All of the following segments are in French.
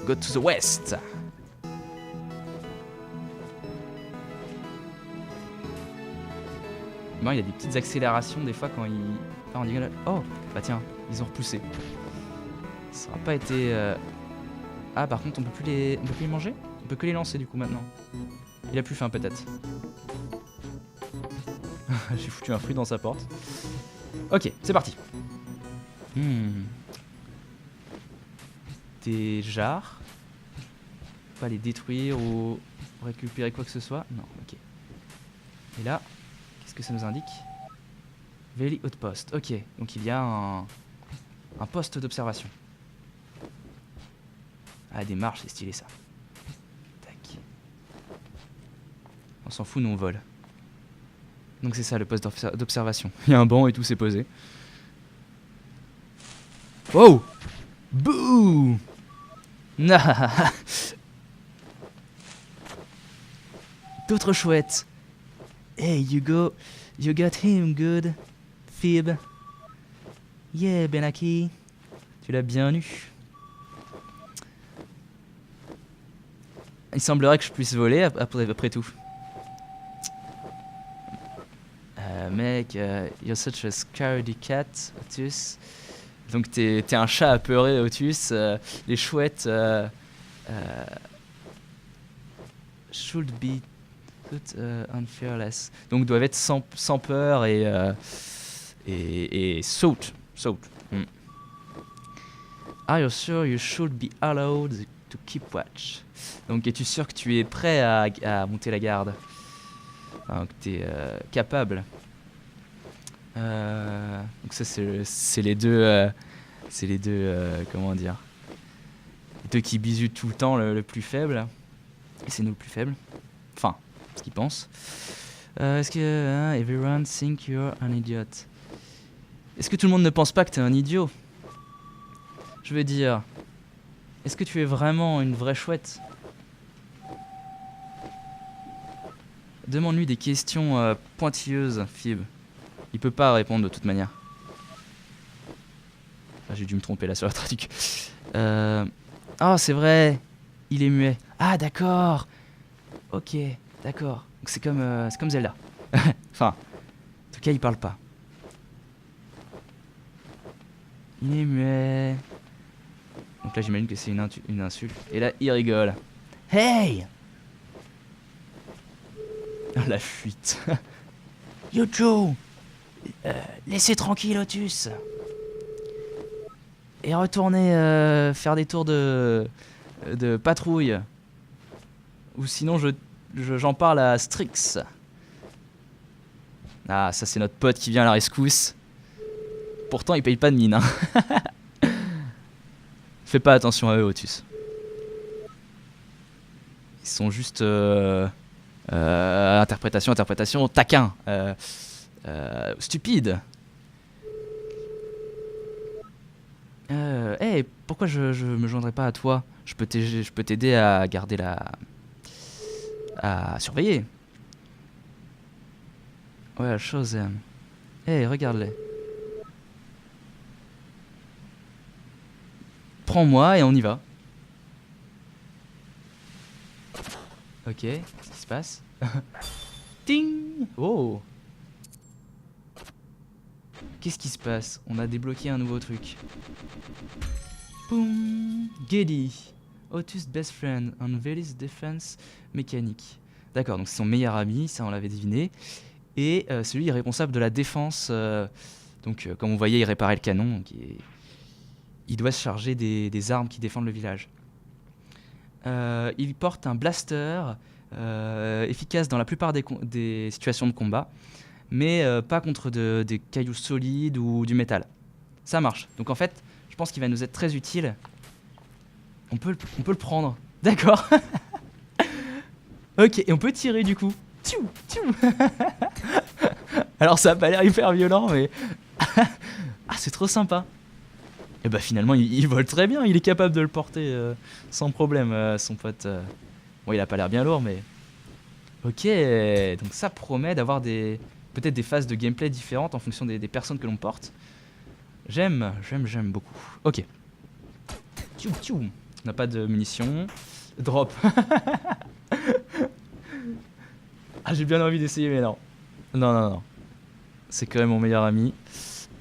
Go to the west. Bon, il y a des petites accélérations des fois quand il... Ah, on dit... Oh, bah tiens, ils ont repoussé. Ça n'aura pas été... Ah, par contre, on peut plus les manger? On peut que les lancer du coup maintenant. Il a plus faim peut-être. J'ai foutu un fruit dans sa porte. Ok, c'est parti. Des jarres. Pas les détruire ou récupérer quoi que ce soit. Non, ok. Et là, qu'est-ce que ça nous indique? Valley Outpost. Ok, donc il y a un poste d'observation. Ah, des marches, c'est stylé ça. Tac. On s'en fout, nous on vole. Donc c'est ça le poste d'observation. Il y a un banc et tout, c'est posé. Wow! Bouh! D'autres chouettes. Hey, you got him good, Phoebe. Yeah, Benaki. Tu l'as bien eu. Il semblerait que je puisse voler après tout. Mec, you're such a scaredy cat, Otus. Donc t'es un chat apeuré, Otus. Les chouettes should be put unfearless. Donc doivent être sans peur et saute. Are you sure you should be allowed to keep watch? Donc es-tu sûr que tu es prêt à monter la garde? Enfin, que tu es capable. Donc ça c'est les deux comment dire, les deux qui bisutent tout le temps le plus faible, et c'est nous le plus faible, enfin ce qu'ils pensent. Est-ce que everyone think you're an idiot? Est-ce que tout le monde ne pense pas que t'es un idiot? Je veux dire, est-ce que tu es vraiment une vraie chouette? Demande-lui des questions pointilleuses, Phoebe. Il peut pas répondre de toute manière. Ah, j'ai dû me tromper là sur la traduc. Oh, c'est vrai. Il est muet. Ah, d'accord. Ok, d'accord. Donc c'est comme Zelda. Enfin, en tout cas, il parle pas. Il est muet. Donc là, j'imagine que c'est une insulte. Et là, il rigole. Hey! La fuite. Yo, Joe! Laissez tranquille Otus. Et retournez faire des tours de patrouille. Ou sinon j'en parle à Strix. Ah, ça c'est notre pote qui vient à la rescousse. Pourtant il paye pas de mine, hein. Fais pas attention à eux, Otus. Ils sont juste interprétation, taquin, stupide. Hey, pourquoi je me joindrais pas à toi? Je peux t'aider à garder à surveiller. Ouais, la chose. Hey, regarde-les. Prends-moi et on y va. Ok, qu'est-ce qui se passe? Ting! Oh! Qu'est-ce qui se passe? On a débloqué un nouveau truc. Boum! Geddy, Otus' best friend on Valley's defense mécanique. D'accord, donc c'est son meilleur ami, ça on l'avait deviné. Et celui est responsable de la défense. Donc comme vous voyez, il réparait le canon. Donc il doit se charger des armes qui défendent le village. Il porte un blaster efficace dans la plupart des situations de combat, mais pas contre des cailloux solides ou du métal. Ça marche. Donc en fait, je pense qu'il va nous être très utile. On peut le prendre. D'accord. Ok, et on peut tirer du coup. Tchou, tchou. Alors ça a pas l'air hyper violent, mais... ah, c'est trop sympa. Et bah finalement, il vole très bien. Il est capable de le porter sans problème, son pote. Bon, il a pas l'air bien lourd, mais... Ok, donc ça promet d'avoir peut-être des phases de gameplay différentes en fonction des personnes que l'on porte. J'aime beaucoup. Ok. Tchou, tchou. n'a pas de munitions. Drop. Ah, j'ai bien envie d'essayer, mais non. Non. C'est quand même mon meilleur ami.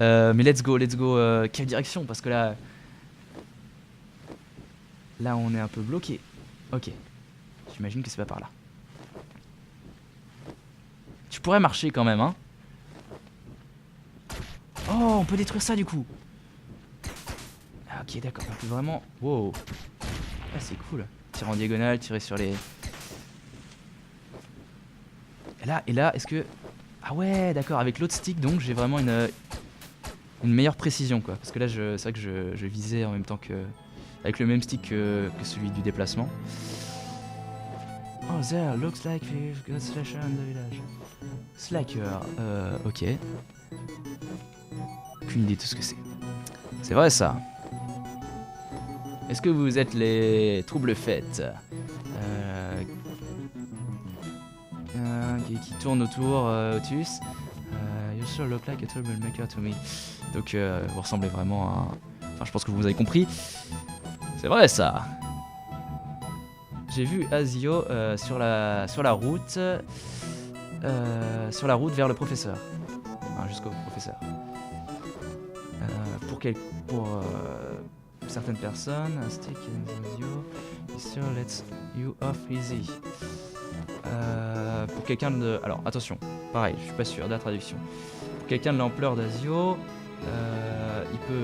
Mais let's go. Quelle direction? Parce que là... Là, on est un peu bloqué. Ok. J'imagine que c'est pas par là. Tu pourrais marcher quand même, hein. Oh, on peut détruire ça du coup. Ah, ok, d'accord. On peut vraiment... Wow. Ah, c'est cool. Tirer en diagonale, tirer sur les... Et là, est-ce que... Ah ouais, d'accord. Avec l'autre stick, donc, j'ai vraiment une meilleure précision, quoi. Parce que là, c'est vrai que je visais en même temps que... Avec le même stick que celui du déplacement. Oh, there, looks like we've got Slasher in the village. Slacker, ok. Aucune idée de ce que c'est. C'est vrai, ça. Est-ce que vous êtes les troubles fêtes qui tournent autour, Otus. You sure look like a troublemaker to me. Donc, vous ressemblez vraiment à... Enfin, je pense que vous avez compris. C'est vrai, ça. J'ai vu Azio sur la route vers le professeur. Enfin, jusqu'au professeur. Pour certaines personnes, un stick in Azio is sure lets you off easy. Pour quelqu'un de... Alors, attention, pareil, je suis pas sûr de la traduction. Pour quelqu'un de l'ampleur d'Azio,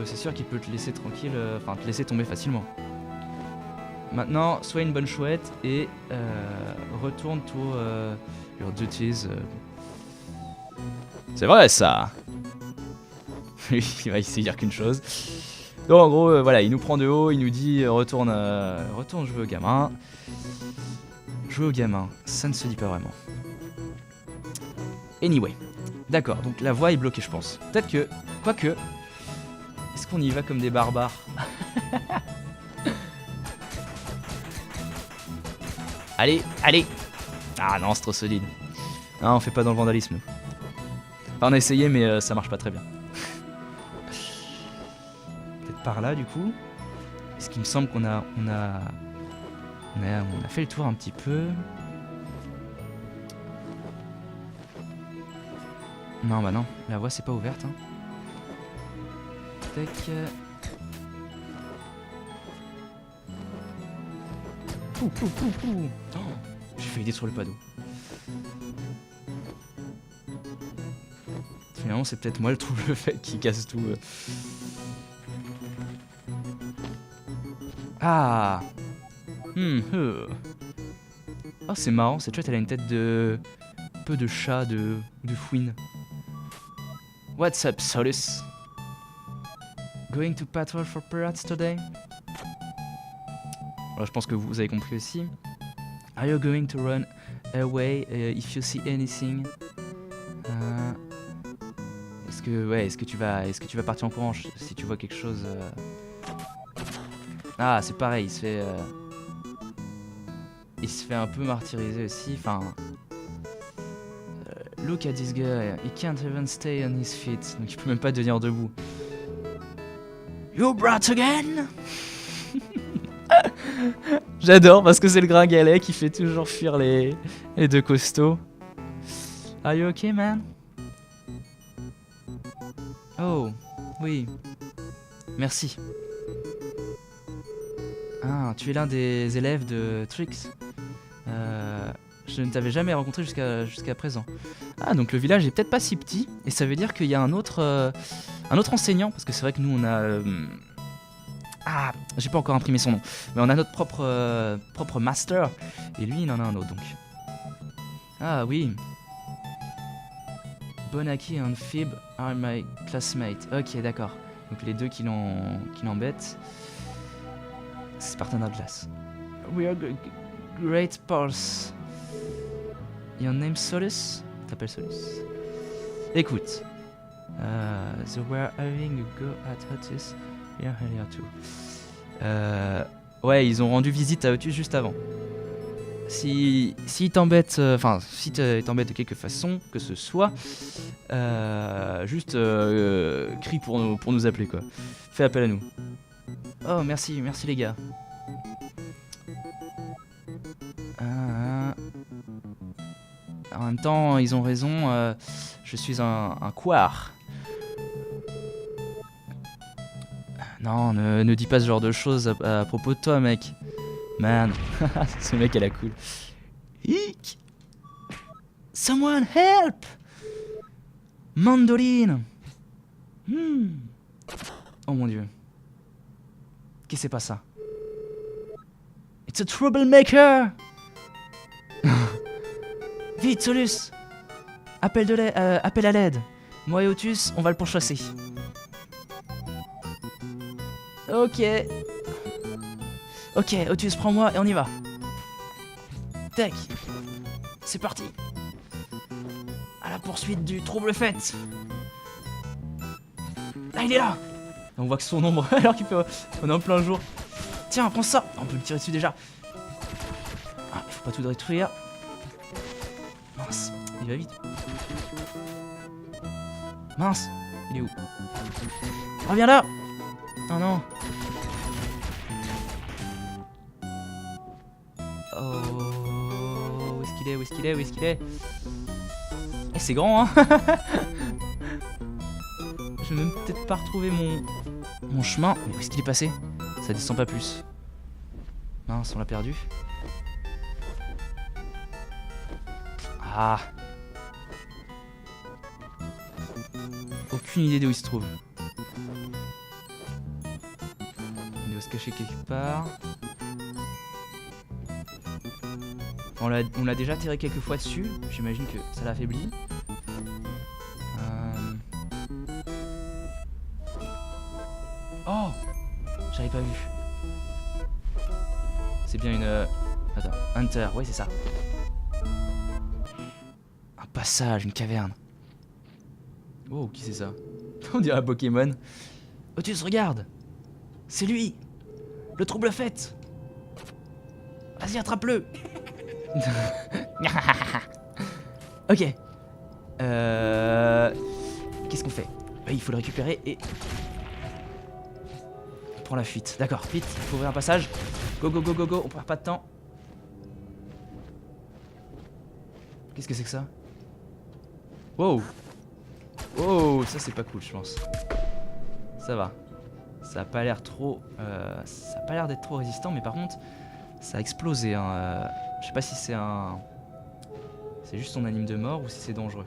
c'est sûr qu'il peut te laisser tranquille, enfin te laisser tomber facilement. Maintenant, sois une bonne chouette et retourne to your duties. C'est vrai, ça. Il va essayer de dire qu'une chose. Donc en gros, voilà, il nous prend de haut, il nous dit retourne jouer au gamin. Jouer au gamin, ça ne se dit pas vraiment. Anyway, d'accord, donc la voie est bloquée, je pense. Peut-être que, quoique, est-ce qu'on y va comme des barbares? Allez. Ah non, c'est trop solide. Non, on fait pas dans le vandalisme, nous. Enfin, on a essayé, mais ça marche pas très bien. Peut-être par là, du coup. Est-ce qu'il me semble qu'on a fait le tour un petit peu. Non, bah non, la voie c'est pas ouverte. Hein. Tac. Oh, j'ai failli détruire le panneau. Finalement, c'est peut-être moi le trouble fait qui casse tout. Ah. Oh, c'est marrant, cette chouette elle a une tête de... un peu de chat, de fouine. What's up, Solus? Going to patrol for pirates today? Alors, je pense que vous avez compris aussi. Are you going to run away if you see anything? Est-ce que tu vas partir en courant si tu vois quelque chose? Ah, c'est pareil, il se fait un peu martyriser aussi. Enfin, look at this guy, he can't even stay on his feet, donc il peut même pas tenir debout. You brat again? J'adore parce que c'est le gringalet qui fait toujours fuir les deux costauds. Are you okay, man? Oh, oui. Merci. Ah, tu es l'un des élèves de Trix. Je ne t'avais jamais rencontré jusqu'à présent. Ah, donc le village est peut-être pas si petit, et ça veut dire qu'il y a un autre enseignant, parce que c'est vrai que nous on a... Ah, j'ai pas encore imprimé son nom, mais on a notre propre master, et lui il en a un autre donc. Ah oui. Bonaki and Phoebe are my classmates. Ok, d'accord. Donc les deux qui l'embêtent. C'est partenaire de classe. We are great pals. Your name Solus? T'appelles Solus. Écoute. They were having a go at Otis here earlier too. Ouais, ils ont rendu visite à Otis juste avant. Si t'embête, si t'embête de quelque façon que ce soit, juste crie pour nous appeler quoi. Fais appel à nous. Oh merci les gars. En même temps, ils ont raison. Je suis un couard. Non, ne dis pas ce genre de choses à propos de toi, mec. Man, ce mec, elle a cool. Hic. Someone help! Mandoline! Oh mon dieu. Qu'est-ce que c'est pas ça? It's a troublemaker! Vite, Solus! Appel à l'aide. Moi et Otus, on va le pourchasser. Ok. Ok, Otus, prends-moi et on y va. Tac. C'est parti. À la poursuite du trouble fait. Là, il est là. On voit que son ombre, alors qu'il fait... On est en plein jour. Tiens, prends ça. On peut le tirer dessus déjà. Ah, il faut pas tout détruire. Mince, il va vite. Mince, il est où? Reviens là. Oh non. Oh, où est-ce qu'il est? Où est-ce qu'il est? Où est-ce qu'il est? Eh, c'est grand, hein. Je vais même peut-être pas retrouver mon chemin. Mais où est-ce qu'il est passé? Ça descend pas plus. Mince, on l'a perdu. Ah. Aucune idée d'où il se trouve. Il doit se cacher quelque part. On l'a déjà tiré quelques fois dessus. J'imagine que ça l'affaiblit. Oh! J'avais pas vu. C'est bien une... Attends, Hunter, ouais c'est ça. Un passage, une caverne. Oh, qui c'est ça? On dirait un Pokémon. Otus, regarde! C'est lui! Le trouble fait! Vas-y, attrape-le! Ok. Qu'est-ce qu'on fait? Il faut le récupérer et... On prend la fuite. D'accord, vite, il faut ouvrir un passage. Go, go, go, go, go, on perd pas de temps. Qu'est-ce que c'est que ça? Wow! Oh, ça c'est pas cool, je pense. Ça va. Ça a pas l'air trop... ça a pas l'air d'être trop résistant, mais par contre, ça a explosé. Hein. Je sais pas si c'est un... C'est juste son anime de mort ou si c'est dangereux.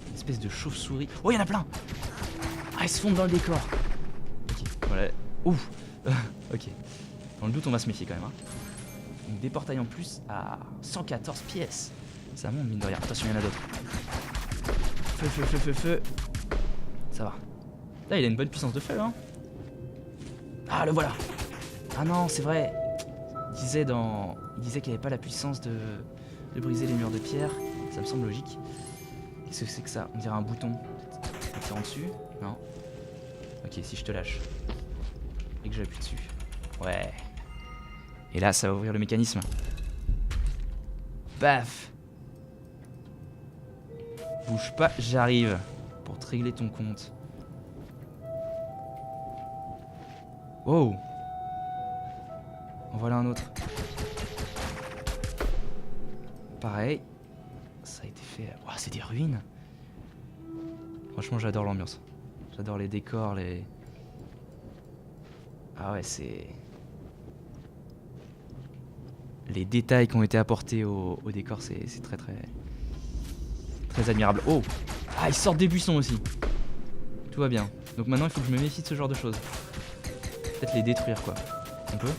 Une espèce de chauve-souris. Oh, il y en a plein! Ah, ils se fondent dans le décor. Ok, voilà. Ouf. Ok. Dans le doute, on va se méfier quand même. Hein. Donc, des portails en plus à 114 pièces. Ça monte, mine de rien. Attention, il y en a d'autres. Feu, feu, feu, feu, feu. Ça va. Là, il a une bonne puissance de feu, hein. Ah, le voilà. Ah non, c'est vrai. Il disait qu'il n'avait pas la puissance de briser les murs de pierre. Ça me semble logique. Qu'est-ce que c'est que ça? On dirait un bouton. On tire en dessus? Non. Ok, si je te lâche. Et que j'appuie dessus. Ouais. Et là, ça va ouvrir le mécanisme. Baf. Bouge pas, j'arrive. Pour te régler ton compte. Wow. En voilà un autre. Pareil. Ça a été fait... Wow, c'est des ruines. Franchement, j'adore l'ambiance. J'adore les décors, les... Ah ouais, c'est... Les détails qui ont été apportés au décor, c'est très très... Très admirable. Oh! Ah, ils sortent des buissons aussi. Tout va bien. Donc maintenant, il faut que je me méfie de ce genre de choses. Peut-être les détruire, quoi. On peut?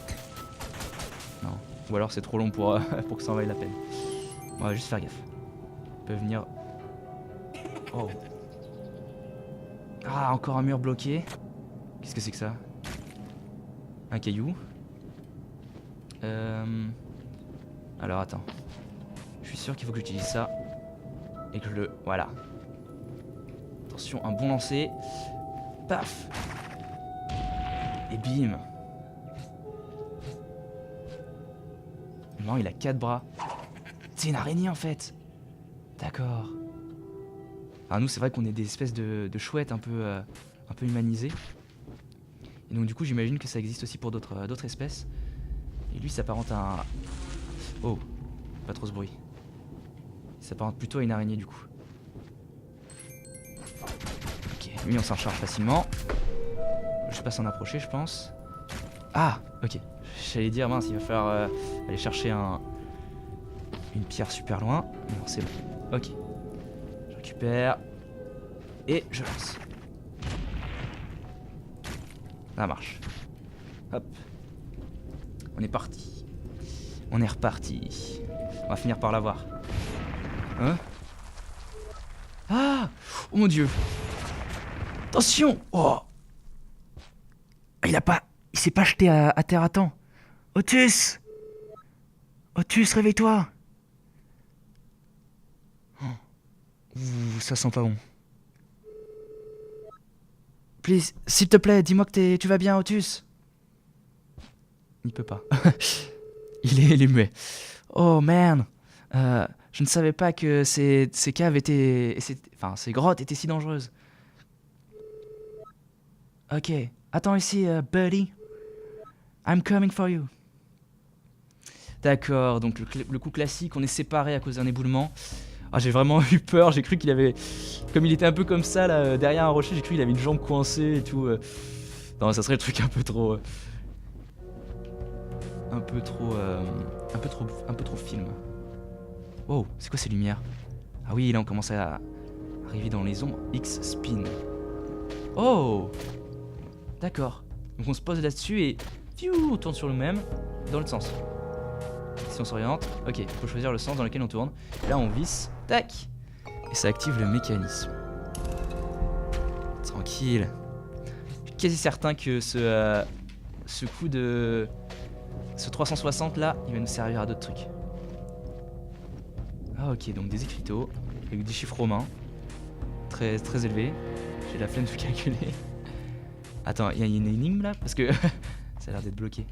Non. Ou alors c'est trop long pour que ça en vaille la peine. On va juste faire gaffe. Ils peuvent venir... Oh. Ah, encore un mur bloqué. Qu'est-ce que c'est que ça? Un caillou. Alors attends. Je suis sûr qu'il faut que j'utilise ça. Et que je le... Voilà. Attention, un bon lancer. Paf. Et bim. Non, il a 4 bras. C'est une araignée en fait. D'accord. Alors nous, c'est vrai qu'on est des espèces de chouettes un peu humanisées. Et donc du coup, j'imagine que ça existe aussi pour d'autres espèces. Et lui, s'apparente à un... Oh, pas trop ce bruit. Ça s'apparente plutôt à une araignée du coup. Ok, lui on s'en charge facilement. Je vais pas s'en approcher je pense. Ah, ok. J'allais dire mince, il va falloir aller chercher une pierre super loin. Non, c'est bon. Ok. Je récupère. Et je lance. Ça marche. Hop. On est parti. On est reparti. On va finir par l'avoir. Hein? Ah! Oh mon dieu! Attention! Oh! Il s'est pas jeté à terre à temps. Otus! Otus, réveille-toi! Oh. Ouh, ça sent pas bon. Please, s'il te plaît, dis-moi que tu vas bien, Otus. Il peut pas. il est muet. Oh man! Je ne savais pas que ces caves étaient... Enfin, ces grottes étaient si dangereuses. Ok. Attends ici, buddy. I'm coming for you. D'accord, donc le coup classique, on est séparés à cause d'un éboulement. Ah, j'ai vraiment eu peur, j'ai cru qu'il avait... Comme il était un peu comme ça, là, derrière un rocher, j'ai cru qu'il avait une jambe coincée et tout. Non, ça serait le truc un peu trop... Un peu trop film. Oh, c'est quoi ces lumières? Ah oui, là on commence à arriver dans les ombres. X-Spin. Oh! D'accord. Donc on se pose là-dessus et... On tourne sur nous-mêmes dans le sens. Si on s'oriente, ok, faut choisir le sens dans lequel on tourne. Là on visse, tac! Et ça active le mécanisme. Tranquille. Je suis quasi certain que ce coup de... Ce 360 là, il va nous servir à d'autres trucs. Ah ok, donc des écriteaux avec des chiffres romains très, très élevés. J'ai la flemme de calculer. Attends, il y a une énigme là? Parce que ça a l'air d'être bloqué.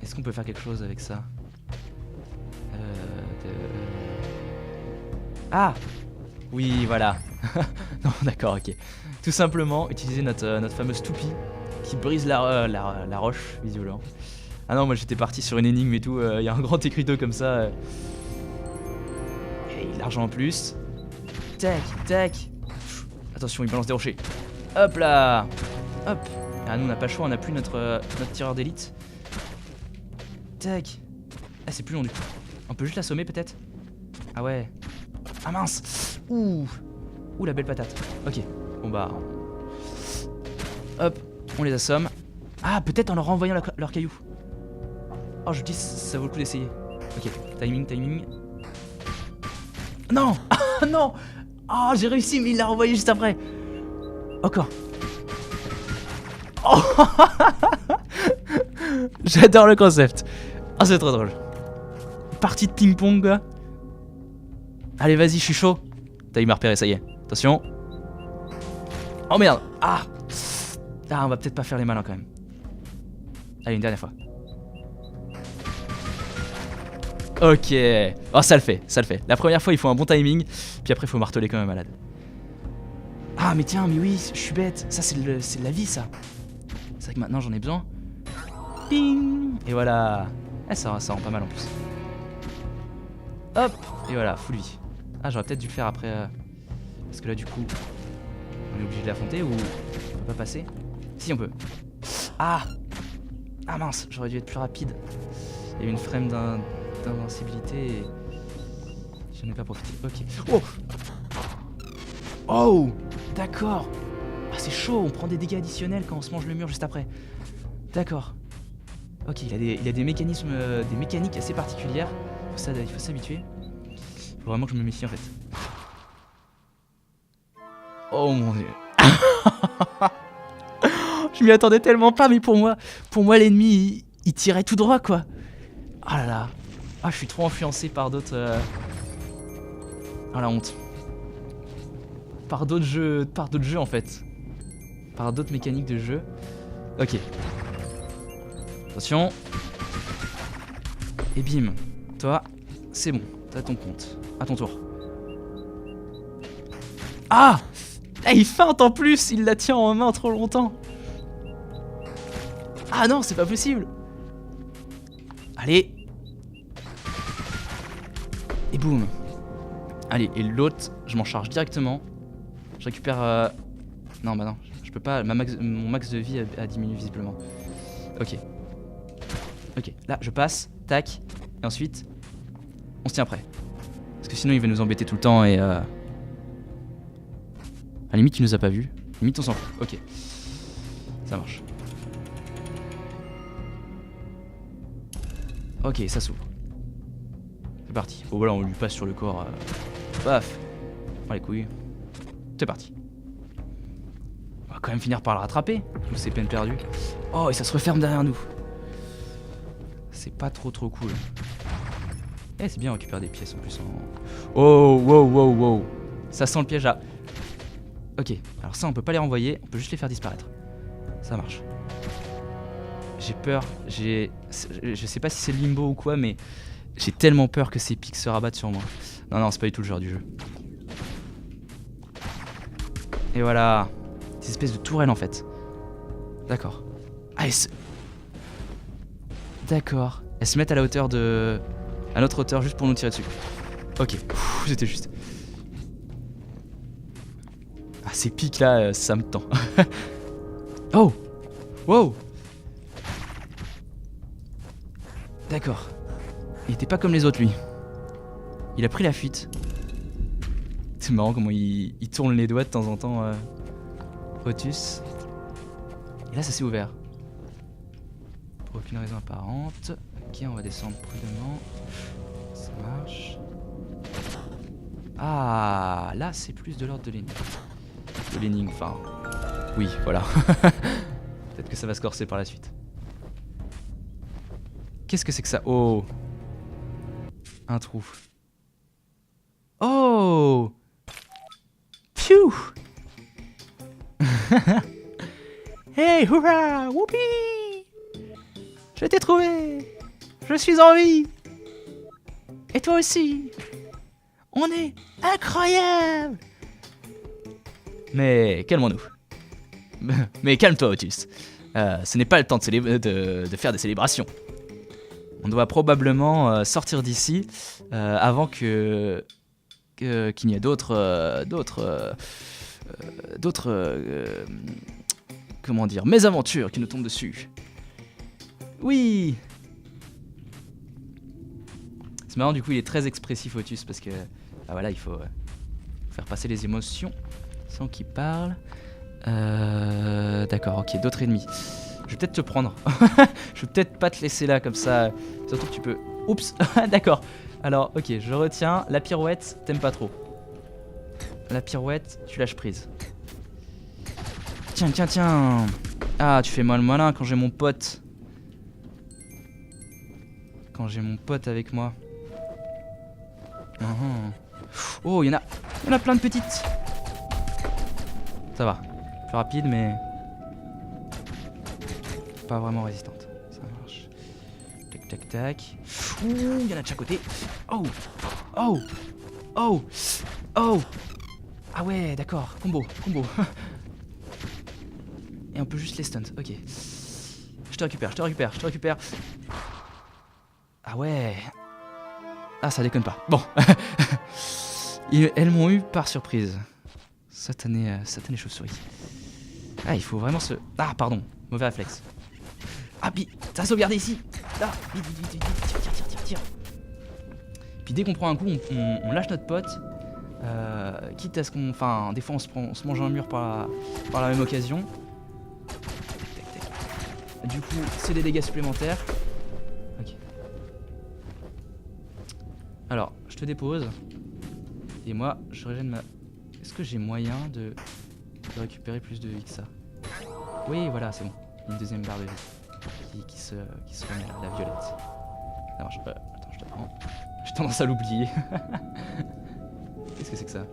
Est-ce qu'on peut faire quelque chose avec ça? Ah! Oui, voilà. Non, d'accord, ok. Tout simplement, utiliser notre fameuse toupie qui brise la roche, visiblement. Ah non, moi j'étais parti sur une énigme et tout. Il y a un grand écriteau comme ça. Et l'argent en plus. Tac, tac. Attention, il balance des rochers. Hop là. Hop. Ah, nous on n'a pas le choix, on n'a plus notre tireur d'élite. Tac. Ah, c'est plus long du coup. On peut juste l'assommer peut-être? Ah ouais. Ah mince. Ouh. Ouh, la belle patate. Ok. Bon bah... Hop. On les assomme. Ah, peut-être en leur renvoyant leurs cailloux. Oh, je dis, ça vaut le coup d'essayer. Ok. Timing, timing. Non. Ah non. Oh, j'ai réussi, mais il l'a renvoyé juste après. Encore. Oh. J'adore le concept. Ah, c'est trop drôle. Partie de ping-pong, quoi. Allez, vas-y, je suis chaud. T'as eu m'a repéré, ça y est. Attention. Oh merde. Ah. Ah, on va peut-être pas faire les malins quand même. Allez, une dernière fois. Ok. Oh, ça le fait, ça le fait. La première fois, il faut un bon timing. Puis après, il faut marteler comme un malade. Ah, mais tiens, mais oui, je suis bête. Ça, c'est de la vie, ça. C'est vrai que maintenant, j'en ai besoin. Ping. Et voilà. Ah, ça rend pas mal en plus. Hop. Et voilà, full vie. Ah, j'aurais peut-être dû le faire après. Parce que là, du coup, on est obligé de l'affronter ou on peut pas passer? Si, on peut. Ah. Ah mince, j'aurais dû être plus rapide. Il y a eu une frame d'invincibilité et j'en ai pas profité. Ok. Oh. Oh. D'accord. Ah, c'est chaud, on prend des dégâts additionnels quand on se mange le mur juste après. D'accord. Ok, il a des mécanismes, des mécaniques assez particulières. Il faut s'habituer. Il faut vraiment que je me méfie en fait. Oh mon dieu. Je m'y attendais tellement pas, mais pour moi l'ennemi il tirait tout droit quoi. Ah là là. Ah, je suis trop influencé par d'autres. Ah, la honte. Par d'autres jeux en fait. Par d'autres mécaniques de jeu. Ok. Attention. Et bim. Toi, c'est bon. T'as ton compte. À ton tour. Ah! Ah, il feinte en plus! Il la tient en main trop longtemps. Ah non, c'est pas possible! Allez. Et boum. Allez, et l'autre, je m'en charge directement. Je récupère... Non, bah non, je peux pas. Mon max de vie a diminué visiblement. Ok. Ok, là, je passe. Tac. Et ensuite, on se tient prêt. Parce que sinon, il va nous embêter tout le temps et... À la limite, il nous a pas vus. Limite, on s'en fout. Ok. Ça marche. Ok, ça s'ouvre. C'est parti. Bon, voilà, on lui passe sur le corps. Paf. Oh, les couilles. C'est parti. On va quand même finir par le rattraper. Ou c'est peine perdue. Oh, et ça se referme derrière nous. C'est pas trop cool. Eh, c'est bien récupérer des pièces en plus. Oh, wow. Ça sent le piège là. Ok, alors ça on peut pas les renvoyer, on peut juste les faire disparaître. Ça marche. J'ai peur, je sais pas si c'est le limbo ou quoi, mais j'ai tellement peur que ces pics se rabattent sur moi. Non, c'est pas du tout le genre du jeu. Et voilà. Des espèces de tourelles en fait. D'accord. Ah, d'accord. Elles se mettent à la hauteur de... à notre hauteur juste pour nous tirer dessus. Ok, c'était juste. Ah, ces pics là, ça me tend. Oh. Wow. D'accord. Il était pas comme les autres lui. Il a pris la fuite. C'est marrant comment il tourne les doigts de temps en temps. Rotus. Et là ça s'est ouvert. Pour aucune raison apparente. Ok, on va descendre prudemment. Ça marche. Ah, là c'est plus de l'ordre de l'énigme. De l'énigme, enfin... Oui, voilà. Peut-être que ça va se corser par la suite. Qu'est-ce que c'est que ça? Oh. Un trou. Oh. Phew. Hey, hurrah, whoopi. Je t'ai trouvé. Je suis en vie. Et toi aussi. On est incroyable. Mais calmons-nous. Mais calme-toi, Otus. Ce n'est pas le temps de faire des célébrations. On doit probablement sortir d'ici avant qu'il n'y ait d'autres comment dire, mésaventures qui nous tombent dessus. Oui. C'est marrant, du coup il est très expressif Otus parce que voilà, il faut faire passer les émotions sans qu'il parle. D'accord, ok, d'autres ennemis. Je vais peut-être te prendre. Je vais peut-être pas te laisser là comme ça. Surtout que tu peux... Oups. D'accord. Alors, ok, je retiens. La pirouette, t'aimes pas trop. La pirouette, tu lâches prise. Tiens. Ah, tu fais mal malin quand j'ai mon pote. Quand j'ai mon pote avec moi. Oh, il y en a plein de petites. Ça va. Plus rapide, mais... pas vraiment résistante. Ça marche. Tac. Ouh, il y en a de chaque côté. Oh. Ah ouais, d'accord. Combo. Et on peut juste les stunt. Ok. Je te récupère. Ah ouais. Ah, ça déconne pas. Bon. Elles m'ont eu par surprise. Satané chauve-souris. Ah, il faut vraiment se... Ah, pardon. Mauvais réflexe. Ah, puis, ça a sauvegardé ici. Là, vite. Tire. Puis dès qu'on prend un coup, on lâche notre pote. Quitte à ce qu'on... Enfin, des fois, on se mange un mur par la même occasion. Tac. Du coup, c'est des dégâts supplémentaires. Ok. Alors, je te dépose. Et moi, je régène ma... Est-ce que j'ai moyen de récupérer plus de vie que ça? Oui, voilà, c'est bon. Une deuxième barre de vie qui se remet là, la violette. Ça marche. Attends, je te prends. J'ai tendance à l'oublier. Qu'est-ce que c'est que ça?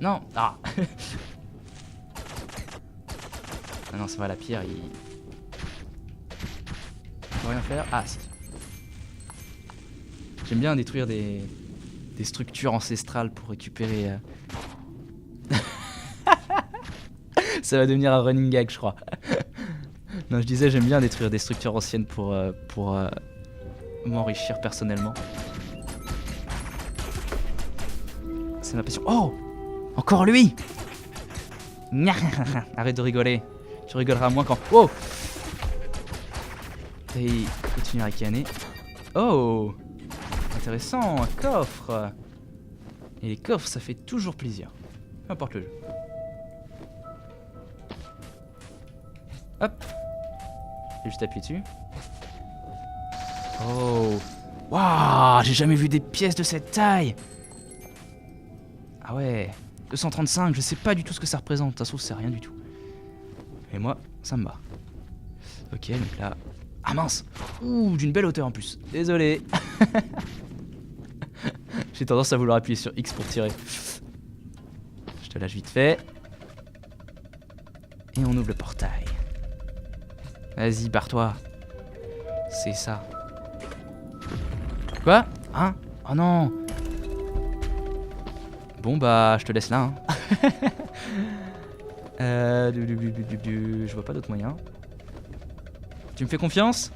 Non. Ah. Ah non, c'est vrai, la pierre, il peut rien faire. Ah, si. J'aime bien détruire des structures ancestrales pour récupérer... Ça va devenir un running gag, je crois. Non, je disais, j'aime bien détruire des structures anciennes pour m'enrichir personnellement. C'est ma passion. Oh! Encore lui! Arrête de rigoler. Tu rigoleras moins quand... Oh! Et il continue à ricaner. Oh! Intéressant, un coffre! Et les coffres, ça fait toujours plaisir. Peu importe le jeu. Hop! J'ai juste appuyé dessus. Oh! Waouh! J'ai jamais vu des pièces de cette taille! Ah ouais! 235, je sais pas du tout ce que ça représente. De toute façon, c'est rien du tout. Et moi, ça me bat. Ok, donc là... Ah mince! Ouh, d'une belle hauteur en plus. Désolé. J'ai tendance à vouloir appuyer sur X pour tirer. Je te lâche vite fait. Et on ouvre le portail. Vas-y, barre-toi. C'est ça. Quoi? Hein? Oh non! Bon bah, je te laisse là. Hein. Je vois pas d'autre moyen. Tu me fais confiance?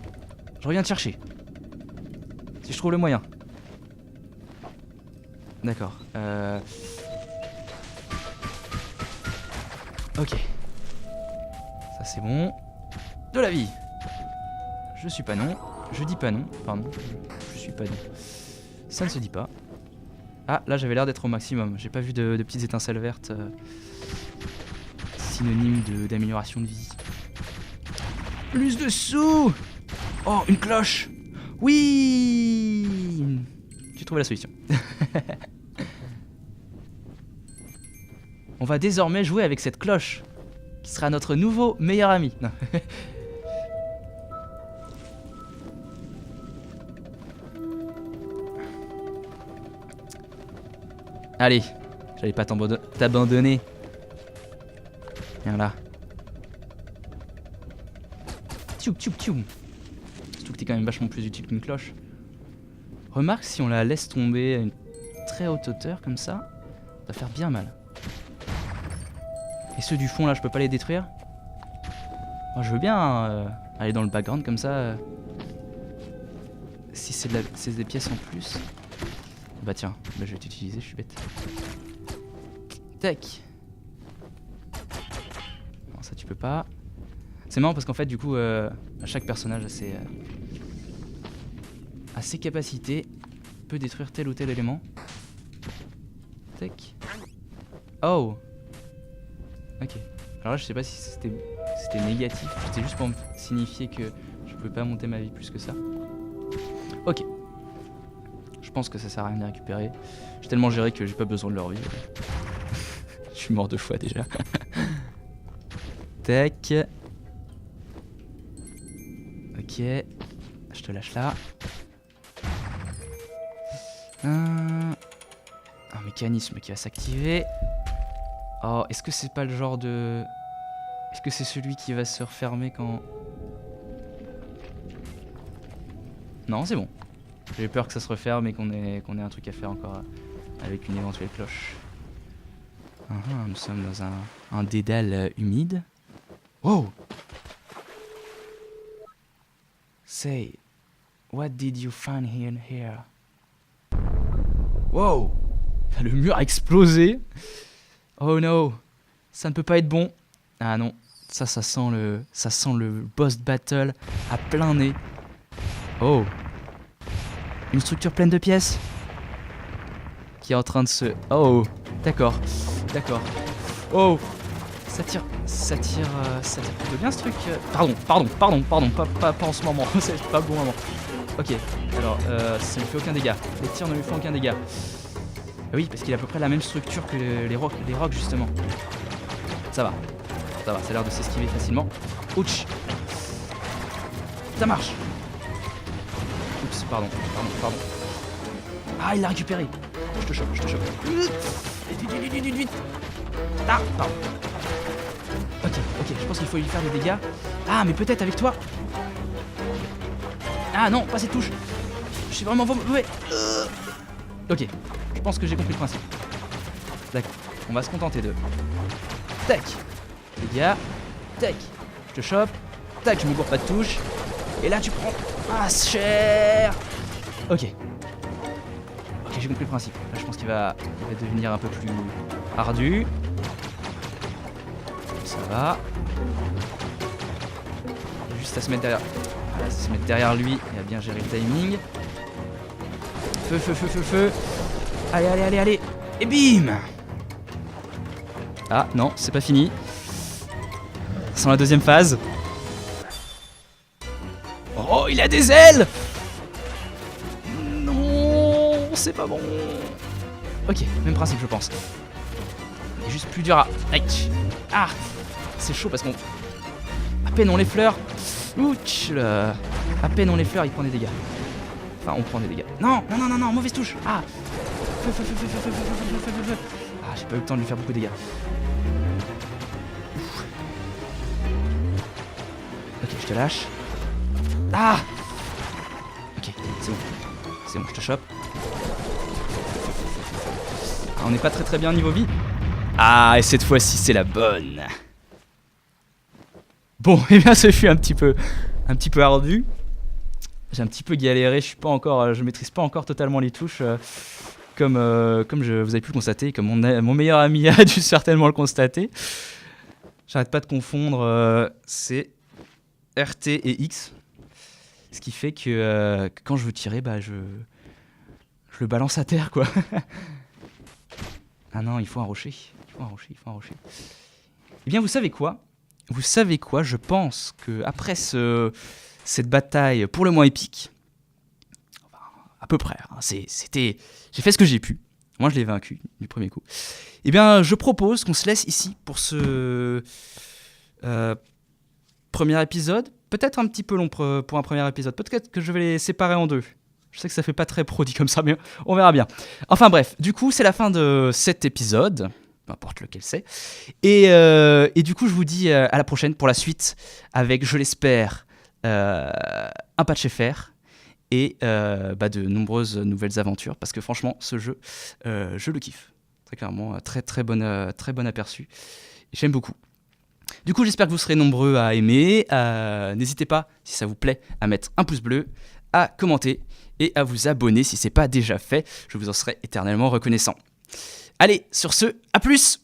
Je reviens te chercher. Si je trouve le moyen. D'accord. Ok. Ça c'est bon. De la vie. Je suis pas non. Je dis pas non. Pardon. Je suis pas non. Ça ne se dit pas. Ah, là j'avais l'air d'être au maximum. J'ai pas vu de petites étincelles vertes. Synonyme d'amélioration de vie. Plus de sous! Oh, une cloche! Oui! J'ai trouvé la solution. On va désormais jouer avec cette cloche, qui sera notre nouveau meilleur ami. Non. Allez, j'allais pas t'abandonner. Viens là. Tchoum tchoum tchoum. Surtout que t'es quand même vachement plus utile qu'une cloche. Remarque, si on la laisse tomber à une très haute hauteur comme ça va faire bien mal. Et ceux du fond là, je peux pas les détruire? Moi je veux bien aller dans le background comme ça. Si c'est des pièces en plus. Bah tiens, bah, je vais t'utiliser, je suis bête. Tac. Non, ça tu peux pas. C'est marrant parce qu'en fait du coup chaque personnage a ses capacités, peut détruire tel ou tel élément. Tac. Oh. Ok. Alors là je sais pas si c'était négatif, c'était juste pour me signifier que je pouvais pas monter ma vie plus que ça. Ok. Je pense que ça sert à rien de les récupérer. J'ai tellement géré que j'ai pas besoin de leur vie. Je suis mort 2 fois déjà. Tac. Ok. Je te lâche là. Un mécanisme qui va s'activer. Oh, est-ce que c'est pas le genre de... Est-ce que c'est celui qui va se refermer quand... Non, c'est bon. J'ai peur que ça se referme et qu'on ait un truc à faire encore avec une éventuelle cloche. Nous sommes dans un dédale humide. Wow! Say, what did you find here? Wow! Le mur a explosé. Oh no! Ça ne peut pas être bon. Ah non, ça sent le boss battle à plein nez. Oh! Une structure pleine de pièces qui est en train de se... Oh! D'accord. D'accord. Oh! Ça tire plutôt bien ce truc. Pardon, pas en ce moment. C'est pas le bon moment. Ok, alors ça ne fait aucun dégât. Les tirs ne lui font aucun dégât. Ah oui, parce qu'il a à peu près la même structure que les rocs justement. Ça va, ça a l'air de s'esquiver facilement. Ouch! Ça marche! Oups, pardon. Ah, il l'a récupéré! Je te chope. Vite! Ah, pardon. Ok, je pense qu'il faut lui faire des dégâts. Ah, mais peut-être avec toi. Ah non, pas cette touche. Je suis vraiment mauvais. Ok, je pense que j'ai compris le principe. D'accord, on va se contenter de... Tac. Dégâts. Tac. Je te chope. tac, je me gourre pas de touche. Et là tu prends... Ah, cher. Ok. Ok, j'ai compris le principe. Là je pense qu'il va devenir un peu plus ardu. Ça va. Il y a juste à se mettre derrière. Voilà, se mettre derrière lui et à bien gérer le timing. Feu, feu, feu, feu, feu. Allez, allez, allez, allez. Et bim. Ah non, c'est pas fini. Sans la deuxième phase. Oh, il a des ailes. Non, c'est pas bon. Ok, même principe je pense. Il est juste plus dur à... Aïe. Ah, c'est chaud parce qu'on... À peine on l'effleure. Ouch là. À peine on l'effleure, il prend des dégâts. Enfin, on prend des dégâts. Non, non, non, non, non, mauvaise touche. Ah. Feu, feu, feu, feu, feu, feu, feu, feu, feu, feu. Ah, j'ai pas eu le temps de lui faire beaucoup de dégâts. Ouf. Ok, je te lâche. Ah. Ok, c'est bon. C'est bon, je te chope. Ah, on n'est pas très bien niveau vie. Ah, et cette fois-ci, c'est la bonne. Bon, et bien, ce fut un petit peu ardu. J'ai un petit peu galéré. Je maîtrise pas encore totalement les touches, comme vous avez pu le constater, comme mon meilleur ami a dû certainement le constater. J'arrête pas de confondre c'est RT et X, ce qui fait que quand je veux tirer, bah je le balance à terre, quoi. Ah non, il faut un rocher. Il faut un rocher. Eh bien, vous savez quoi ? Je pense que après cette bataille pour le moins épique, enfin, à peu près, hein, j'ai fait ce que j'ai pu. Moi, je l'ai vaincu du premier coup. Eh bien, je propose qu'on se laisse ici pour ce premier épisode. Peut-être un petit peu long pour un premier épisode. Peut-être que je vais les séparer en deux. Je sais que ça fait pas très pro dit comme ça, mais on verra bien. Enfin bref, du coup, c'est la fin de cet épisode. Peu importe lequel c'est. Et du coup, je vous dis à la prochaine pour la suite avec, je l'espère, un patch FR et de nombreuses nouvelles aventures. Parce que franchement, ce jeu, je le kiffe. Très clairement, très bon aperçu. J'aime beaucoup. Du coup, j'espère que vous serez nombreux à aimer. N'hésitez pas, si ça vous plaît, à mettre un pouce bleu, à commenter et à vous abonner si ce n'est pas déjà fait. Je vous en serai éternellement reconnaissant. Allez, sur ce, à plus!